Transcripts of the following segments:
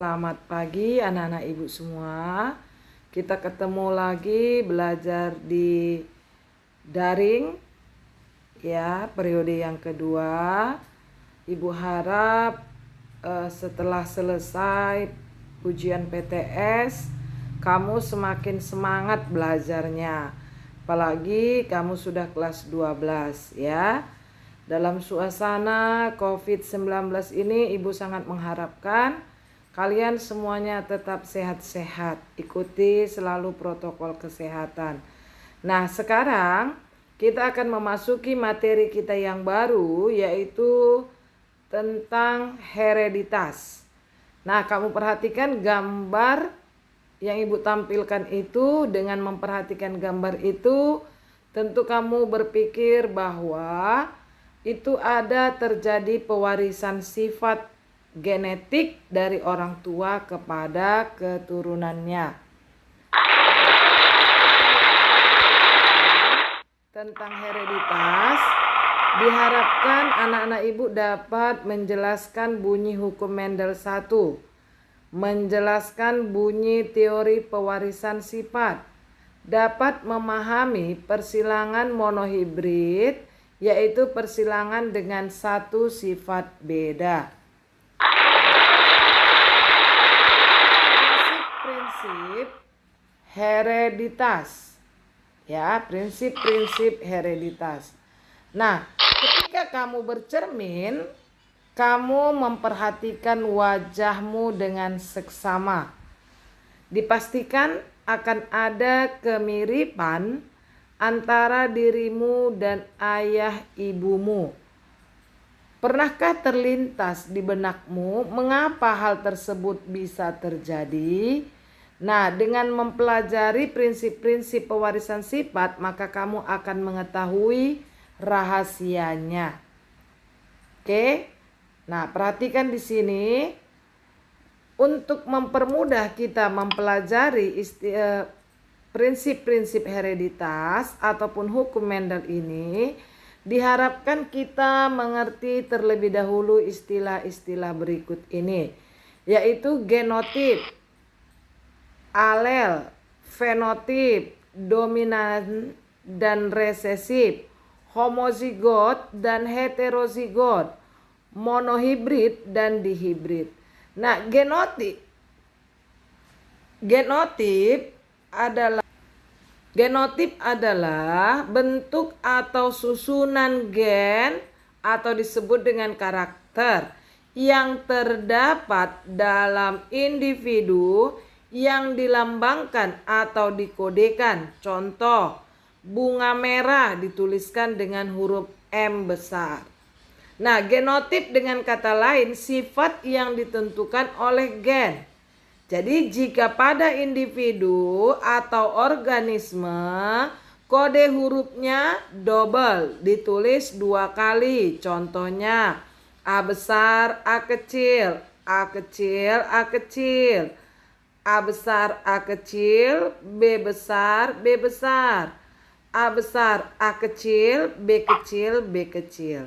Selamat pagi anak-anak ibu semua. Kita ketemu lagi belajar di daring ya, periode yang kedua. Ibu harap setelah selesai ujian PTS kamu semakin semangat belajarnya. Apalagi kamu sudah kelas 12 ya. Dalam suasana COVID-19 ini ibu sangat mengharapkan kalian semuanya tetap sehat-sehat, ikuti selalu protokol kesehatan. Nah, sekarang kita akan memasuki materi kita yang baru, yaitu tentang hereditas. Nah, kamu perhatikan gambar yang ibu tampilkan itu. Dengan memperhatikan gambar itu, tentu kamu berpikir bahwa itu ada terjadi pewarisan sifat genetik dari orang tua kepada keturunannya. Tentang hereditas, diharapkan anak-anak ibu dapat menjelaskan bunyi hukum Mendel 1, menjelaskan bunyi teori pewarisan sifat, dapat memahami persilangan monohibrid, yaitu persilangan dengan satu sifat beda. Prinsip hereditas ya, prinsip-prinsip hereditas. Nah, ketika kamu bercermin, kamu memperhatikan wajahmu dengan seksama. Dipastikan akan ada kemiripan antara dirimu dan ayah ibumu. Pernahkah terlintas di benakmu mengapa hal tersebut bisa terjadi? Nah, dengan mempelajari prinsip-prinsip pewarisan sifat, maka kamu akan mengetahui rahasianya. Oke? Nah, perhatikan di sini. Untuk mempermudah kita mempelajari prinsip-prinsip hereditas ataupun hukum Mendel ini, diharapkan kita mengerti terlebih dahulu istilah-istilah berikut ini, yaitu genotip, alel, fenotip, dominan dan resesif, homozigot dan heterozigot, monohibrid dan dihibrid. Nah, genotip adalah bentuk atau susunan gen atau disebut dengan karakter yang terdapat dalam individu yang dilambangkan atau dikodekan. Contoh, bunga merah dituliskan dengan huruf M besar. Nah, genotip dengan kata lain sifat yang ditentukan oleh gen. Jadi jika pada individu atau organisme kode hurufnya double, ditulis 2 kali. Contohnya A besar, A kecil, A kecil, A kecil, A besar, A kecil, B besar, B besar, A besar, A kecil, B kecil, B kecil.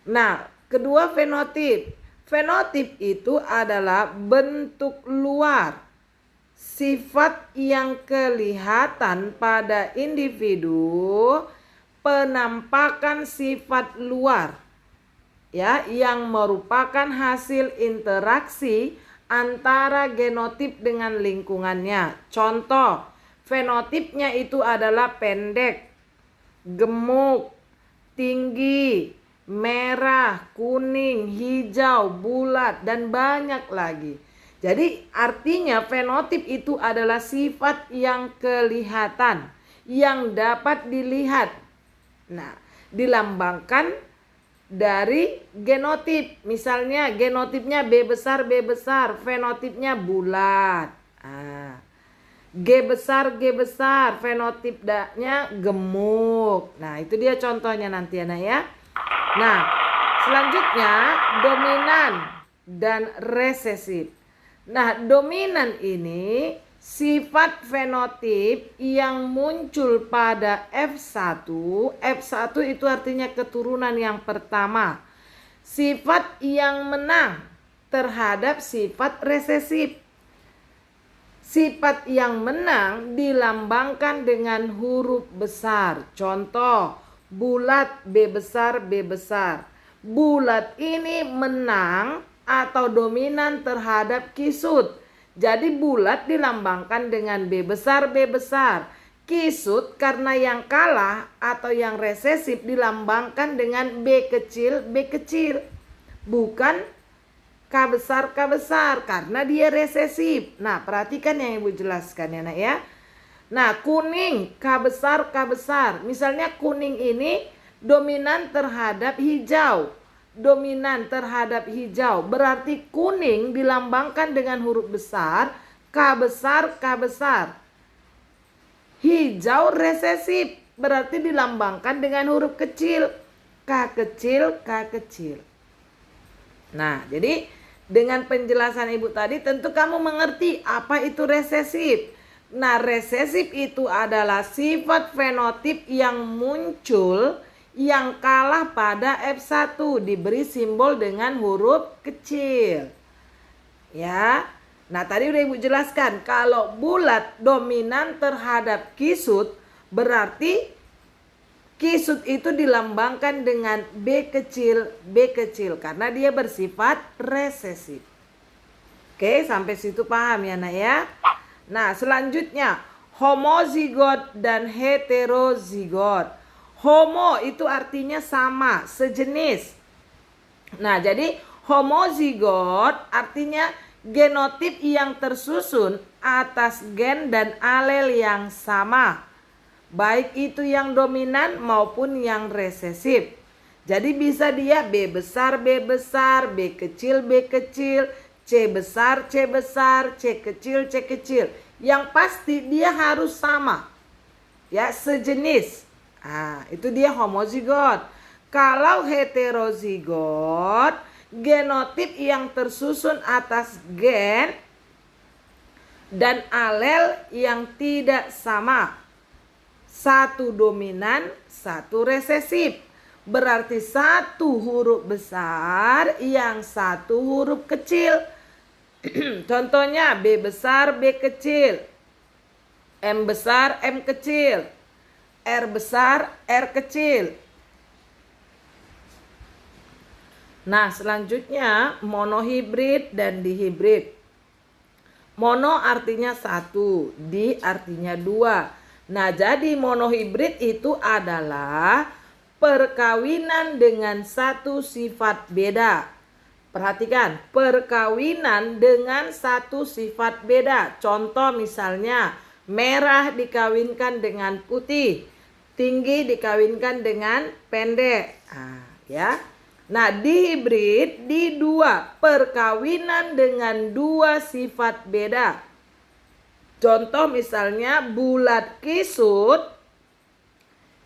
Nah, kedua fenotip. Fenotip itu adalah bentuk luar, sifat yang kelihatan pada individu, penampakan sifat luar ya, yang merupakan hasil interaksi antara genotip dengan lingkungannya. Contoh, fenotipnya itu adalah pendek, gemuk, tinggi, merah, kuning, hijau, bulat, dan banyak lagi. Jadi artinya fenotip itu adalah sifat yang kelihatan, yang dapat dilihat. Nah, dilambangkan dari genotip. Misalnya genotipnya B besar, fenotipnya bulat. G besar, fenotipnya gemuk. Nah, itu dia contohnya nanti anak ya. Nah, selanjutnya dominan dan resesif. Nah, dominan ini sifat fenotip yang muncul pada F1. F1 itu artinya keturunan yang pertama. Sifat yang menang terhadap sifat resesif. Sifat yang menang dilambangkan dengan huruf besar. Contoh, bulat B besar B besar. Bulat ini menang atau dominan terhadap kisut. Jadi bulat dilambangkan dengan B besar B besar. Kisut karena yang kalah atau yang resesif dilambangkan dengan B kecil B kecil. Bukan K besar karena dia resesif. Nah, perhatikan yang Ibu jelaskan ya nak ya. Nah, kuning K besar. Misalnya kuning ini dominan terhadap hijau. Dominan terhadap hijau. Berarti kuning dilambangkan dengan huruf besar K besar. Hijau resesif. Berarti dilambangkan dengan huruf kecil K kecil. Nah, jadi dengan penjelasan Ibu tadi tentu kamu mengerti apa itu resesif. Nah, resesif itu adalah sifat fenotip yang muncul yang kalah pada F1 diberi simbol dengan huruf kecil. Ya. Nah, tadi udah Ibu jelaskan kalau bulat dominan terhadap kisut berarti kisut itu dilambangkan dengan B kecil karena dia bersifat resesif. Oke, sampai situ paham ya nak ya. Nah, selanjutnya homozigot dan heterozigot. Homo itu artinya sama, sejenis. Nah, jadi homozigot artinya genotip yang tersusun atas gen dan alel yang sama. Baik itu yang dominan maupun yang resesif. Jadi bisa dia B besar, B kecil, C besar, C kecil. Yang pasti dia harus sama. Ya, sejenis. Nah, itu dia homozigot. Kalau heterozigot, genotip yang tersusun atas gen dan alel yang tidak sama. Satu dominan, satu resesif. Berarti satu huruf besar, yang satu huruf kecil. Contohnya B besar, B kecil. M besar, M kecil. R besar, R kecil. Nah, selanjutnya monohibrid dan dihibrid. Mono artinya satu, di artinya dua. Nah, jadi monohibrid itu adalah perkawinan dengan satu sifat beda. Perhatikan, perkawinan dengan satu sifat beda. Contoh misalnya, merah dikawinkan dengan putih, tinggi dikawinkan dengan pendek. Nah, ya. Nah, dihibrid di dua, perkawinan dengan dua sifat beda. Contoh misalnya bulat kisut,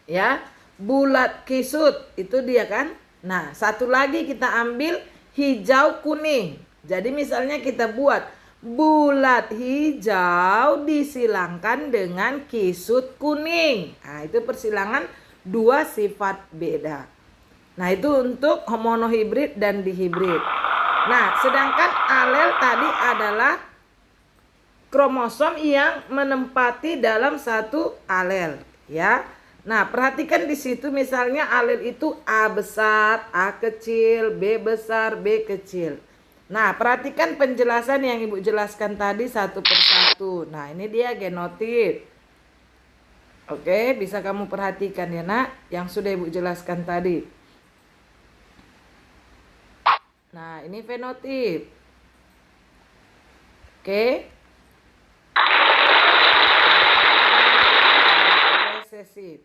ya, bulat kisut itu dia kan. Nah, satu lagi kita ambil hijau kuning. Jadi misalnya kita buat bulat hijau disilangkan dengan kisut kuning. Nah, itu persilangan dua sifat beda. Nah, itu untuk monohibrid dan dihibrid. Nah, sedangkan alel tadi adalah kromosom yang menempati dalam satu alel, ya. Nah, perhatikan di situ misalnya alel itu A besar, A kecil, B besar, B kecil. Nah, perhatikan penjelasan yang Ibu jelaskan tadi satu persatu. Nah, ini dia genotip. Oke, bisa kamu perhatikan ya nak, yang sudah Ibu jelaskan tadi. Nah, ini fenotip. Oke. Resesif,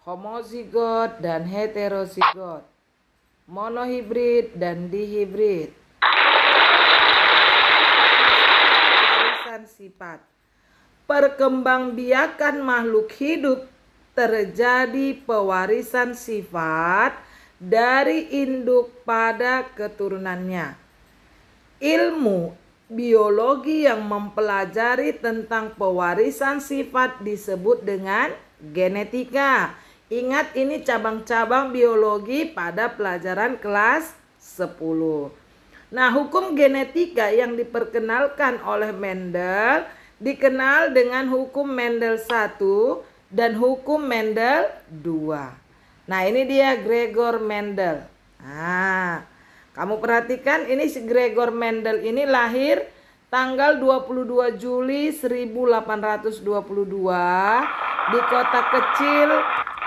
homozigot dan heterozigot, monohibrid dan dihibrid. Warisan sifat. Perkembangbiakan makhluk hidup terjadi pewarisan sifat dari induk pada keturunannya. Ilmu biologi yang mempelajari tentang pewarisan sifat disebut dengan genetika. Ingat, ini cabang-cabang biologi pada pelajaran kelas 10. Nah, hukum genetika yang diperkenalkan oleh Mendel dikenal dengan hukum Mendel 1 dan hukum Mendel 2. Nah, ini dia Gregor Mendel. Nah, kamu perhatikan ini si Gregor Mendel ini lahir tanggal 22 Juli 1822 di kota kecil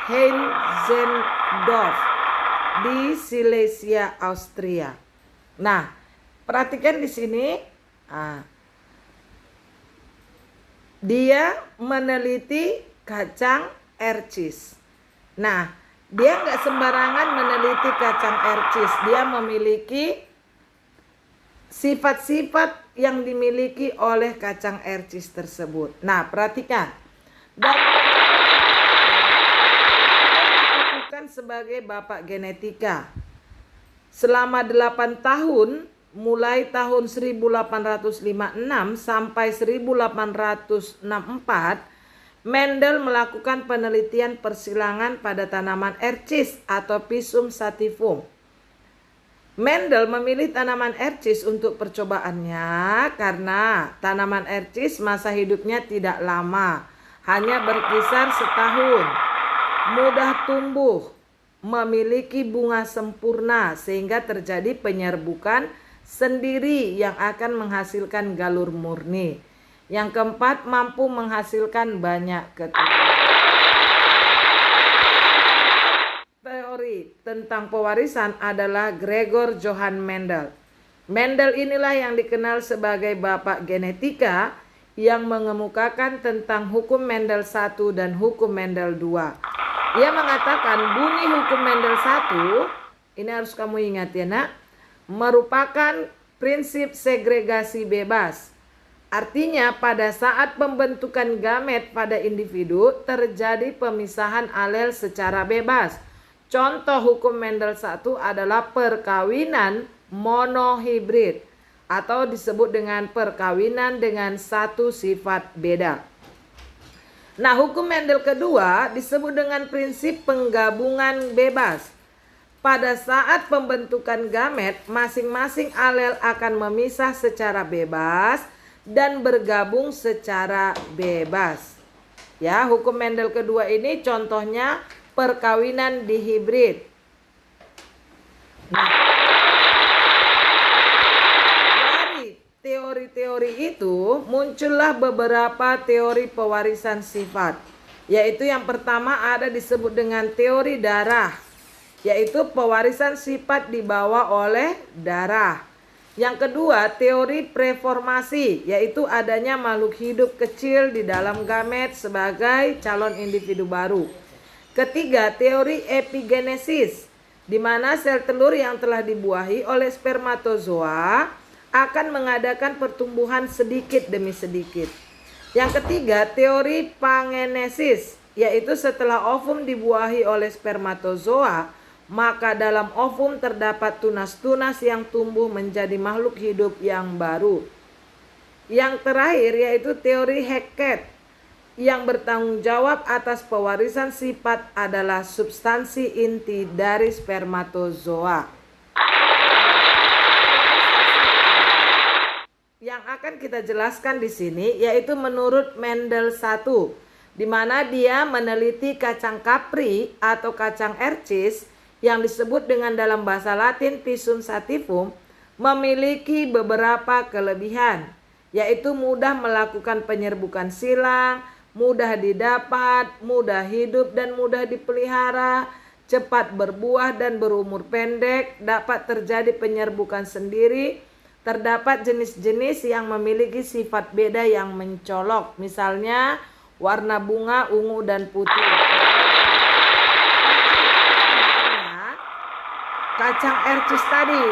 Heinzendorf di Silesia, Austria. Nah, perhatikan di sini. Dia meneliti kacang ercis. Nah, dia nggak sembarangan meneliti kacang ercis. Dia memiliki sifat-sifat yang dimiliki oleh kacang ercis tersebut. Nah, perhatikan. Dan bukan sebagai bapak genetika. Selama 8 tahun, mulai tahun 1856 sampai 1864, Mendel melakukan penelitian persilangan pada tanaman ercis atau Pisum sativum. Mendel memilih tanaman ercis untuk percobaannya karena tanaman ercis masa hidupnya tidak lama, hanya berkisar setahun, mudah tumbuh, memiliki bunga sempurna sehingga terjadi penyerbukan sendiri yang akan menghasilkan galur murni. Yang keempat, mampu menghasilkan banyak keturunan. Teori tentang pewarisan adalah Gregor Johann Mendel. Mendel inilah yang dikenal sebagai bapak genetika yang mengemukakan tentang hukum Mendel 1 dan hukum Mendel 2. Ia mengatakan bunyi hukum Mendel 1, ini harus kamu ingat ya nak, merupakan prinsip segregasi bebas. Artinya pada saat pembentukan gamet pada individu terjadi pemisahan alel secara bebas. Contoh hukum Mendel 1 adalah perkawinan monohibrid atau disebut dengan perkawinan dengan satu sifat beda. Nah, hukum Mendel kedua disebut dengan prinsip penggabungan bebas. Pada saat pembentukan gamet, masing-masing alel akan memisah secara bebas dan bergabung secara bebas. Ya, hukum Mendel kedua ini contohnya perkawinan dihibrid. Nah, teori-teori itu muncullah beberapa teori pewarisan sifat, yaitu yang pertama ada disebut dengan teori darah, yaitu pewarisan sifat dibawa oleh darah. Yang kedua, teori preformasi, yaitu adanya makhluk hidup kecil di dalam gamet sebagai calon individu baru. Ketiga, teori epigenesis, di mana sel telur yang telah dibuahi oleh spermatozoa akan mengadakan pertumbuhan sedikit demi sedikit. Yang ketiga, teori pangenesis, yaitu setelah ovum dibuahi oleh spermatozoa, maka dalam ovum terdapat tunas-tunas yang tumbuh menjadi makhluk hidup yang baru. Yang terakhir yaitu teori Hackett, yang bertanggung jawab atas pewarisan sifat adalah substansi inti dari spermatozoa. Yang akan kita jelaskan di sini yaitu menurut Mendel 1, di mana dia meneliti kacang kapri atau kacang ercis yang disebut dengan dalam bahasa Latin Pisum sativum memiliki beberapa kelebihan, yaitu mudah melakukan penyerbukan silang, mudah didapat, mudah hidup dan mudah dipelihara, cepat berbuah dan berumur pendek, dapat terjadi penyerbukan sendiri. Terdapat jenis-jenis yang memiliki sifat beda yang mencolok, misalnya warna bunga ungu dan putih. Kacang ercis tadi.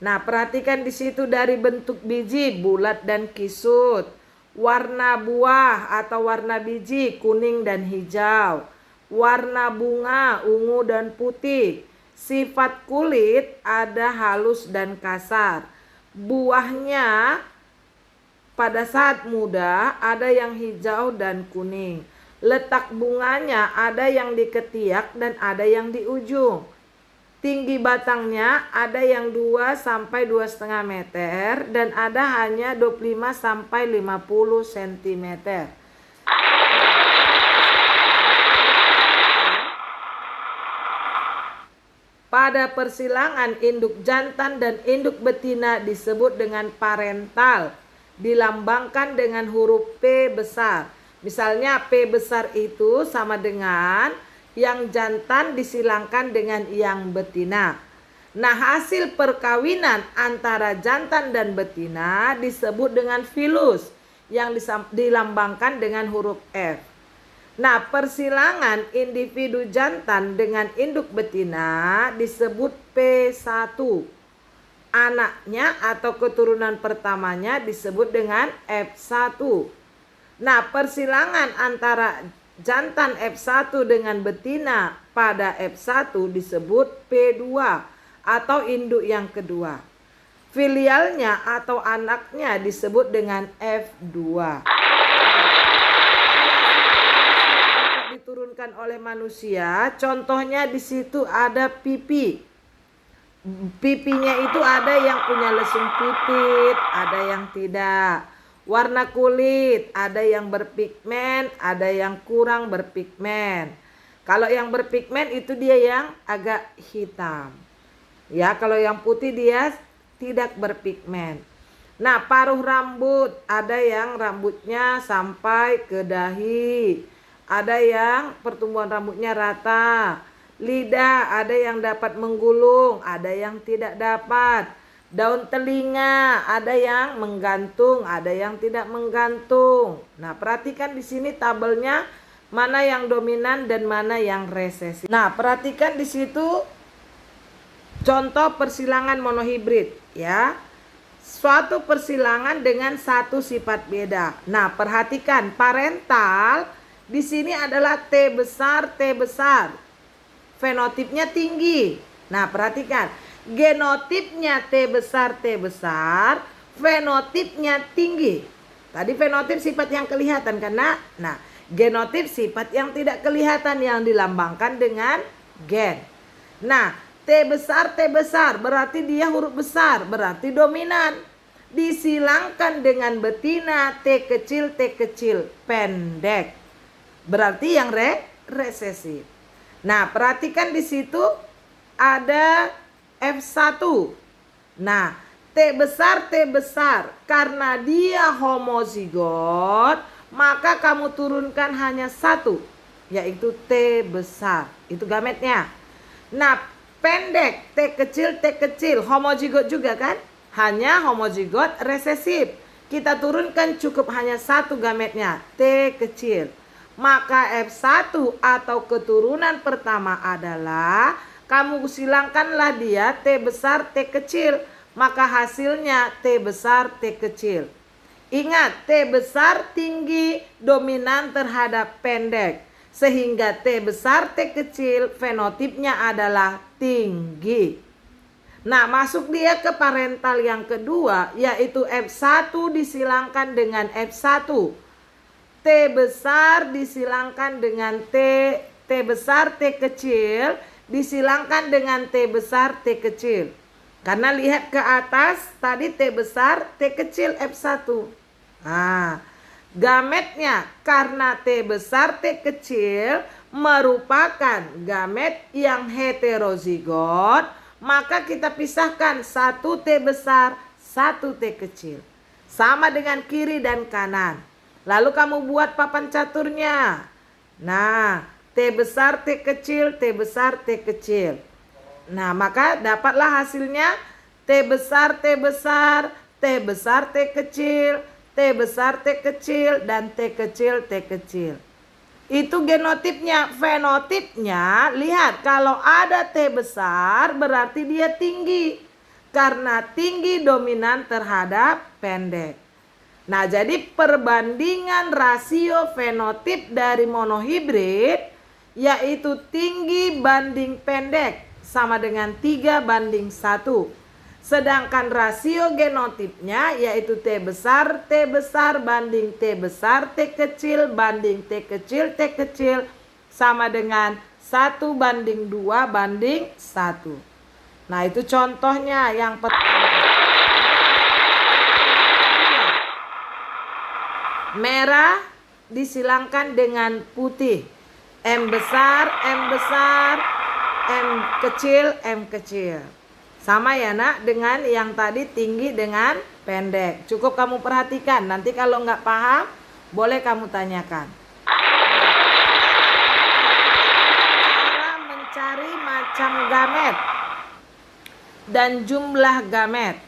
Nah, perhatikan di situ dari bentuk biji bulat dan kisut, warna buah atau warna biji kuning dan hijau, warna bunga ungu dan putih, sifat kulit ada halus dan kasar. Buahnya pada saat muda ada yang hijau dan kuning. Letak bunganya ada yang di ketiak dan ada yang di ujung. tinggi batangnya ada yang 2 sampai 2,5 meter dan ada hanya 25 sampai 50 cm. Pada persilangan induk jantan dan induk betina disebut dengan parental, dilambangkan dengan huruf P besar. Misalnya P besar itu sama dengan yang jantan disilangkan dengan yang betina. Nah, hasil perkawinan antara jantan dan betina disebut dengan filus yang dilambangkan dengan huruf F. Nah, persilangan individu jantan dengan induk betina disebut P1. Anaknya atau keturunan pertamanya disebut dengan F1. Nah, persilangan antara jantan F1 dengan betina pada F1 disebut P2 atau induk yang kedua. Filialnya atau anaknya disebut dengan F2. Diturunkan oleh manusia, contohnya di situ ada pipi. Pipinya itu ada yang punya lesung pipit, ada yang tidak. Warna kulit, ada yang berpigmen, ada yang kurang berpigmen. Kalau yang berpigmen itu dia yang agak hitam. Ya, kalau yang putih dia tidak berpigmen. Nah, paruh rambut, ada yang rambutnya sampai ke dahi. Ada yang pertumbuhan rambutnya rata. Lidah ada yang dapat menggulung, ada yang tidak dapat. Daun telinga ada yang menggantung, ada yang tidak menggantung. Nah, perhatikan di sini tabelnya mana yang dominan dan mana yang resesi. Nah, perhatikan di situ contoh persilangan monohibrid ya. Suatu persilangan dengan satu sifat beda. Nah, perhatikan parental di sini adalah T besar, T besar. Fenotipnya tinggi. Nah, perhatikan. Genotipnya T besar, T besar. Fenotipnya tinggi. Tadi fenotip sifat yang kelihatan karena, nah, genotip sifat yang tidak kelihatan yang dilambangkan dengan gen. Nah, T besar berarti dia huruf besar, berarti dominan. Disilangkan dengan betina T kecil, pendek. Berarti yang resesif. Nah, perhatikan di situ ada F1. Nah, T besar karena dia homozigot, maka kamu turunkan hanya satu, yaitu T besar. Itu gametnya. Nah, pendek T kecil, homozigot juga kan? Hanya homozigot resesif. Kita turunkan cukup hanya satu gametnya, T kecil. Maka F1 atau keturunan pertama adalah kamu silangkanlah dia T besar T kecil, maka hasilnya T besar T kecil. Ingat, T besar tinggi dominan terhadap pendek, sehingga T besar T kecil fenotipnya adalah tinggi. Nah, masuk dia ke parental yang kedua, yaitu F1 disilangkan dengan F1. T besar disilangkan dengan T besar T kecil disilangkan dengan T besar T kecil. Karena lihat ke atas tadi T besar T kecil F1. Nah, gametnya karena T besar T kecil merupakan gamet yang heterozigot, maka kita pisahkan satu T besar, satu T kecil. Sama dengan kiri dan kanan. Lalu kamu buat papan caturnya. Nah, T besar T kecil, T besar T kecil. Nah, maka dapatlah hasilnya T besar T besar, T besar T kecil, T besar T kecil, dan T kecil T kecil. Itu genotipnya. Fenotipnya, lihat kalau ada T besar berarti dia tinggi. Karena tinggi dominan terhadap pendek. Nah, jadi perbandingan rasio fenotip dari monohibrid yaitu tinggi banding pendek sama dengan 3:1. Sedangkan rasio genotipnya yaitu T besar banding T besar T kecil banding T kecil sama dengan 1:2:1. Nah, itu contohnya yang pertama. Merah disilangkan dengan putih. M besar, M kecil. Sama ya nak, dengan yang tadi tinggi dengan pendek. Cukup kamu perhatikan, nanti kalau nggak paham, boleh kamu tanyakan. Cara mencari macam gamet dan jumlah gamet.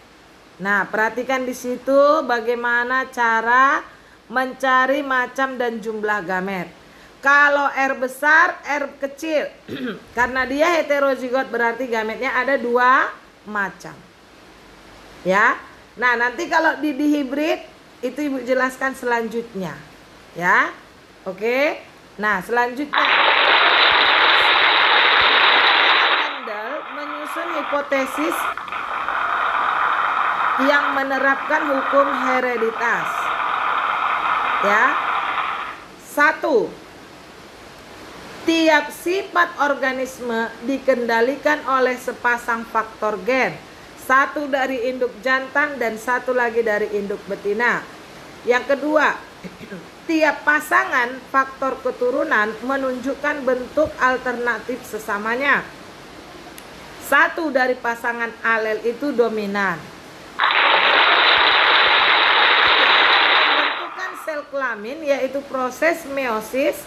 Nah, perhatikan di situ bagaimana cara mencari macam dan jumlah gamet. Kalau R besar, R kecil. Karena dia heterozigot berarti gametnya ada 2 macam. Ya. Nah, nanti kalau di dihibrid itu Ibu jelaskan selanjutnya. Ya. Oke. Nah, selanjutnya Mendel menyusun hipotesis yang menerapkan hukum hereditas. Ya. 1. Tiap sifat organisme dikendalikan oleh sepasang faktor gen. 1 dari induk jantan dan 1 lagi dari induk betina. Yang kedua, tiap pasangan faktor keturunan menunjukkan bentuk alternatif sesamanya. 1 dari pasangan alel itu dominan. Pembentukan sel kelamin yaitu proses meiosis,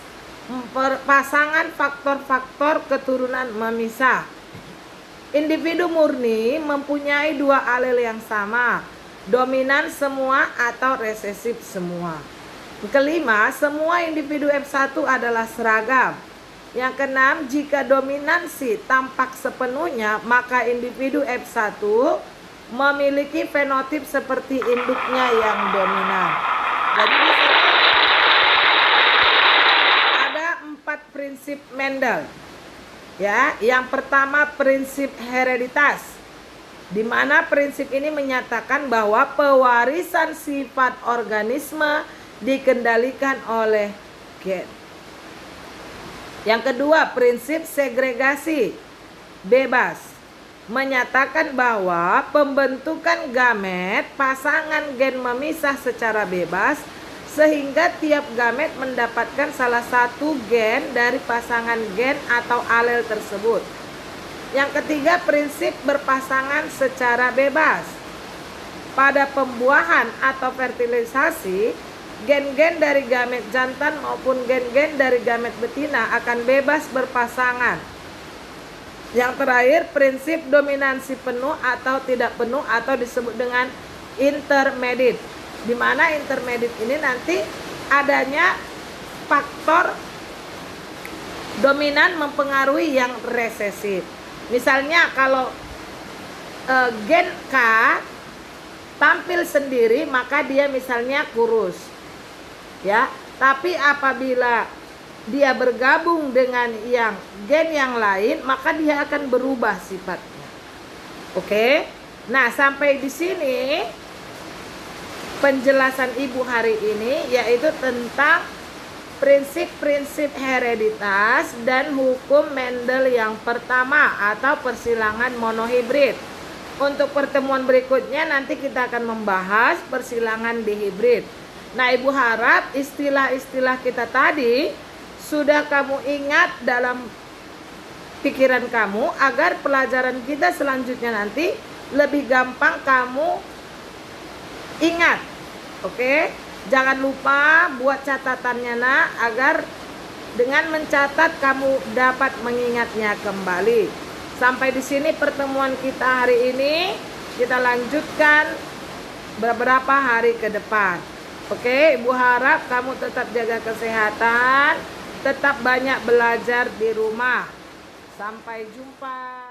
pasangan faktor-faktor keturunan memisah. Individu murni mempunyai 2 alel yang sama, dominan semua atau resesif semua. Kelima, semua individu F1 adalah seragam. Yang keenam, jika dominansi tampak sepenuhnya, maka individu F1 memiliki fenotip seperti induknya yang dominan. Jadi prinsip Mendel. Ya, yang pertama prinsip hereditas. Di mana prinsip ini menyatakan bahwa pewarisan sifat organisme dikendalikan oleh gen. Yang kedua, prinsip segregasi bebas. Menyatakan bahwa pembentukan gamet pasangan gen memisah secara bebas sehingga tiap gamet mendapatkan salah satu gen dari pasangan gen atau alel tersebut. Yang ketiga, prinsip berpasangan secara bebas. Pada pembuahan atau fertilisasi, gen-gen dari gamet jantan maupun gen-gen dari gamet betina akan bebas berpasangan. Yang terakhir, prinsip dominansi penuh atau tidak penuh atau disebut dengan intermediate. Di mana intermediate ini nanti adanya faktor dominan mempengaruhi yang resesif. Misalnya kalau gen K tampil sendiri maka dia misalnya kurus. Ya, tapi apabila dia bergabung dengan yang gen yang lain maka dia akan berubah sifatnya. Oke. Nah, sampai di sini penjelasan Ibu hari ini yaitu tentang prinsip-prinsip hereditas dan hukum Mendel yang pertama atau persilangan monohibrid. Untuk pertemuan berikutnya nanti kita akan membahas persilangan dihibrid. Nah, Ibu harap istilah-istilah kita tadi sudah kamu ingat dalam pikiran kamu agar pelajaran kita selanjutnya nanti lebih gampang kamu ingat. Oke, jangan lupa buat catatannya nak, agar dengan mencatat kamu dapat mengingatnya kembali. Sampai di sini pertemuan kita hari ini. Kita lanjutkan beberapa hari ke depan. Oke, Ibu harap kamu tetap jaga kesehatan, tetap banyak belajar di rumah. Sampai jumpa.